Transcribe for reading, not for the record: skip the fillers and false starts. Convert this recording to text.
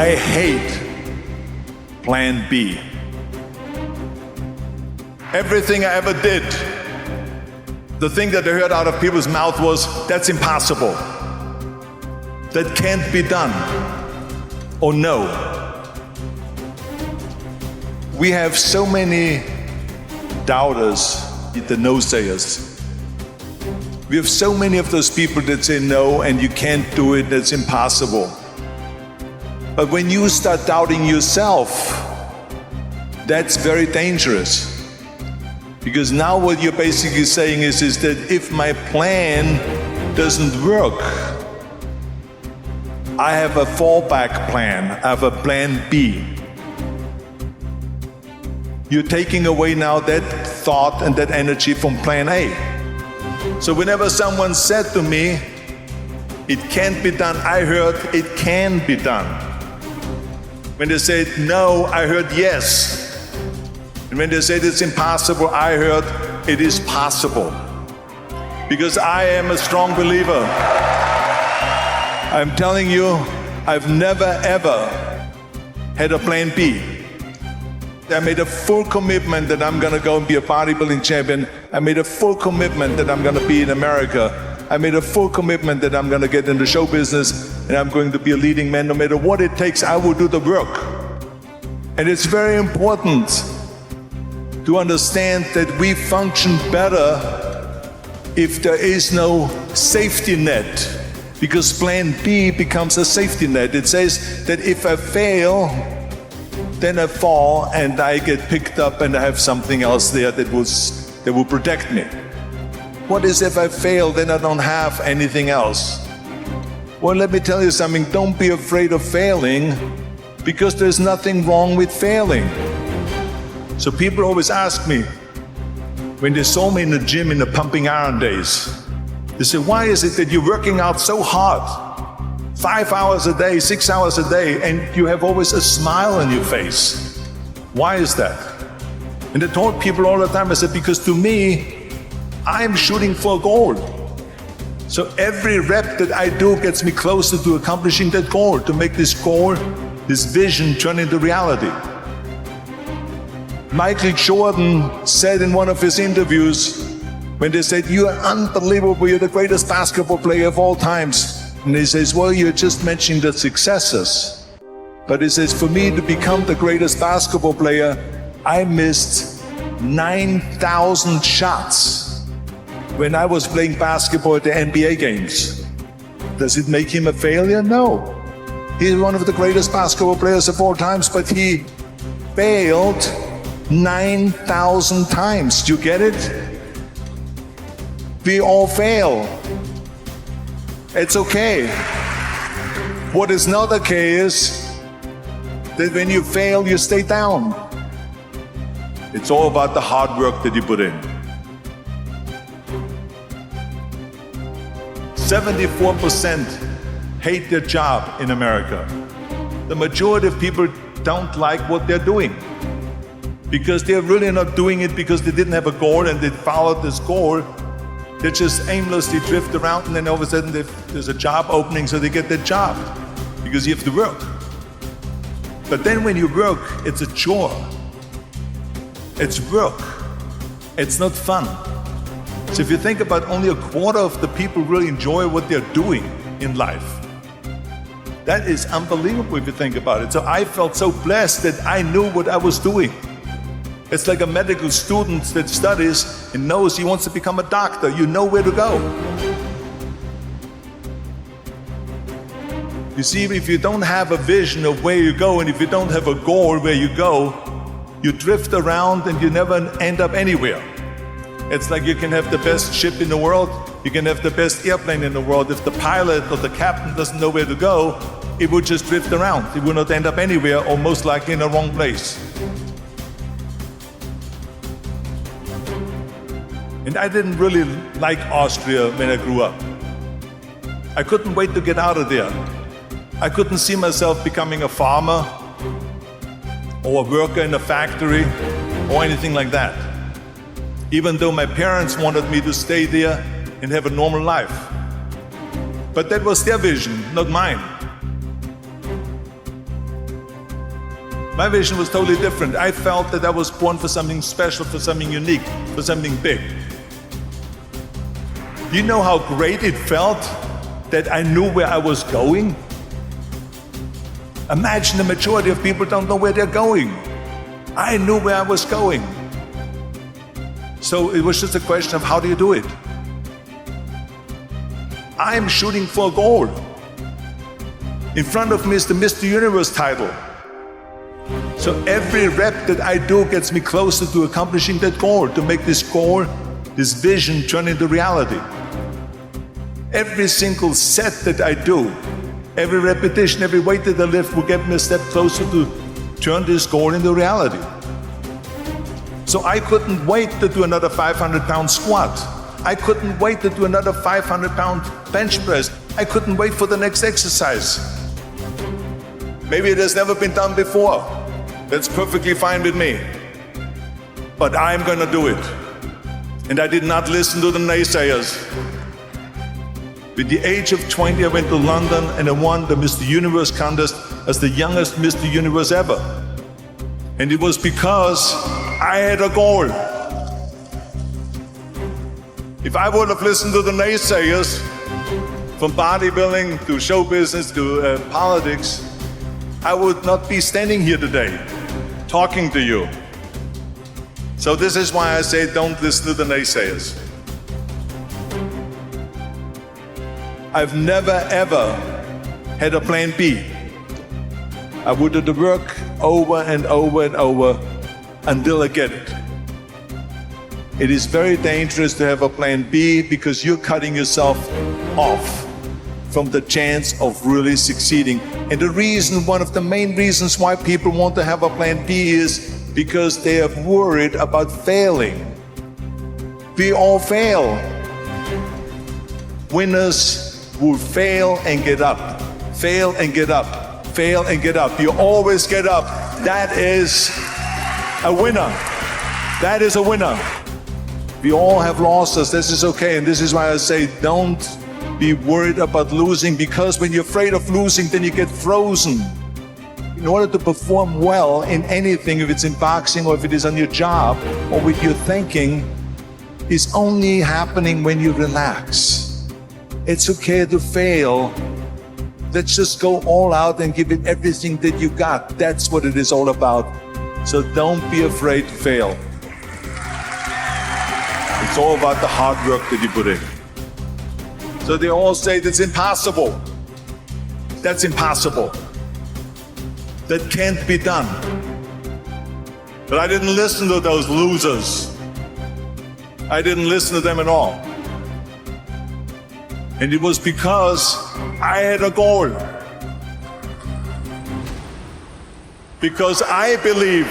I hate plan B. Everything I ever did, the thing that I heard out of people's mouth was, that's impossible. That can't be done. Or no. We have so many doubters, the no-sayers. We have so many of those people that say no and you can't do it, that's impossible. But when you start doubting yourself, that's very dangerous. Because now what you're basically saying is that if my plan doesn't work, I have a fallback plan, I have a plan B. You're taking away now that thought and that energy from plan A. So whenever someone said to me, it can't be done, I heard it can be done. When they said no, I heard yes. And when they said it's impossible, I heard it is possible. Because I am a strong believer. I'm telling you, I've never ever had a plan B. I made a full commitment that I'm gonna go and be a bodybuilding champion. I made a full commitment that I'm gonna be in America. I made a full commitment that I'm gonna get into show business and I'm going to be a leading man. No matter what it takes, I will do the work. And it's very important to understand that we function better if there is no safety net. Because plan B becomes a safety net. It says that if I fail, then I fall and I get picked up and I have something else there that will protect me. What is if I fail, then I don't have anything else? Well, let me tell you something, don't be afraid of failing because there's nothing wrong with failing. So people always ask me, when they saw me in the gym in the pumping iron days, they say, why is it that you're working out so hard? 5 hours a day, 6 hours a day, and you have always a smile on your face. Why is that? And I told people all the time, I said, because to me, I'm shooting for a goal. So every rep that I do gets me closer to accomplishing that goal, to make this goal, this vision turn into reality. Michael Jordan said in one of his interviews, when they said, you are unbelievable, you're the greatest basketball player of all times. And he says, well, you're just mentioning the successes. But he says, for me to become the greatest basketball player, I missed 9,000 shots when I was playing basketball at the NBA games. Does it make him a failure? No. He's one of the greatest basketball players of all times, but he failed 9,000 times. Do you get it? We all fail. It's okay. What is not okay is that when you fail, you stay down. It's all about the hard work that you put in. 74% hate their job in America. The majority of people don't like what they're doing because they're really not doing it because they didn't have a goal and they followed this goal. They just aimlessly drift around and then all of a sudden there's a job opening, so they get that job because you have to work. But then when you work, it's a chore. It's work. It's not fun. So if you think about only a quarter of the people really enjoy what they're doing in life. That is unbelievable if you think about it. So I felt so blessed that I knew what I was doing. It's like a medical student that studies and knows he wants to become a doctor. You know where to go. You see, if you don't have a vision of where you go and if you don't have a goal where you go, you drift around and you never end up anywhere. It's like you can have the best ship in the world, you can have the best airplane in the world. If the pilot or the captain doesn't know where to go, it will just drift around. It will not end up anywhere or most likely in the wrong place. And I didn't really like Austria when I grew up. I couldn't wait to get out of there. I couldn't see myself becoming a farmer or a worker in a factory or anything like that. Even though my parents wanted me to stay there and have a normal life. But that was their vision, not mine. My vision was totally different. I felt that I was born for something special, for something unique, for something big. You know how great it felt that I knew where I was going? Imagine the majority of people don't know where they're going. I knew where I was going. So it was just a question of how do you do it? I'm shooting for a goal. In front of me is the Mr. Universe title. So every rep that I do gets me closer to accomplishing that goal, to make this goal, this vision turn into reality. Every single set that I do, every repetition, every weight that I lift will get me a step closer to turn this goal into reality. So I couldn't wait to do another 500-pound squat. I couldn't wait to do another 500-pound bench press. I couldn't wait for the next exercise. Maybe it has never been done before. That's perfectly fine with me. But I'm gonna do it. And I did not listen to the naysayers. With the age of 20, I went to London and I won the Mr. Universe contest as the youngest Mr. Universe ever. And it was because I had a goal. If I would have listened to the naysayers, from bodybuilding to show business to politics, I would not be standing here today, talking to you. So this is why I say don't listen to the naysayers. I've never ever had a plan B. I would do the work over and over and over until I get it. It is very dangerous to have a plan B because you're cutting yourself off from the chance of really succeeding. And the reason, one of the main reasons why people want to have a plan B is because they are worried about failing. We all fail. Winners will fail and get up, fail and get up, fail and get up. You always get up. That is a winner. That is a winner. We all have losses. This is okay. And this is why I say don't be worried about losing, because when you're afraid of losing, then you get frozen. In order to perform well in anything, if it's in boxing or if it is on your job or with your thinking, is only happening when you relax. It's okay to fail. Let's just go all out and give it everything that you got. That's what it is all about. So don't be afraid to fail. It's all about the hard work that you put in. So they all say that's impossible. That's impossible. That can't be done. But I didn't listen to those losers. I didn't listen to them at all. And it was because I had a goal. Because I believed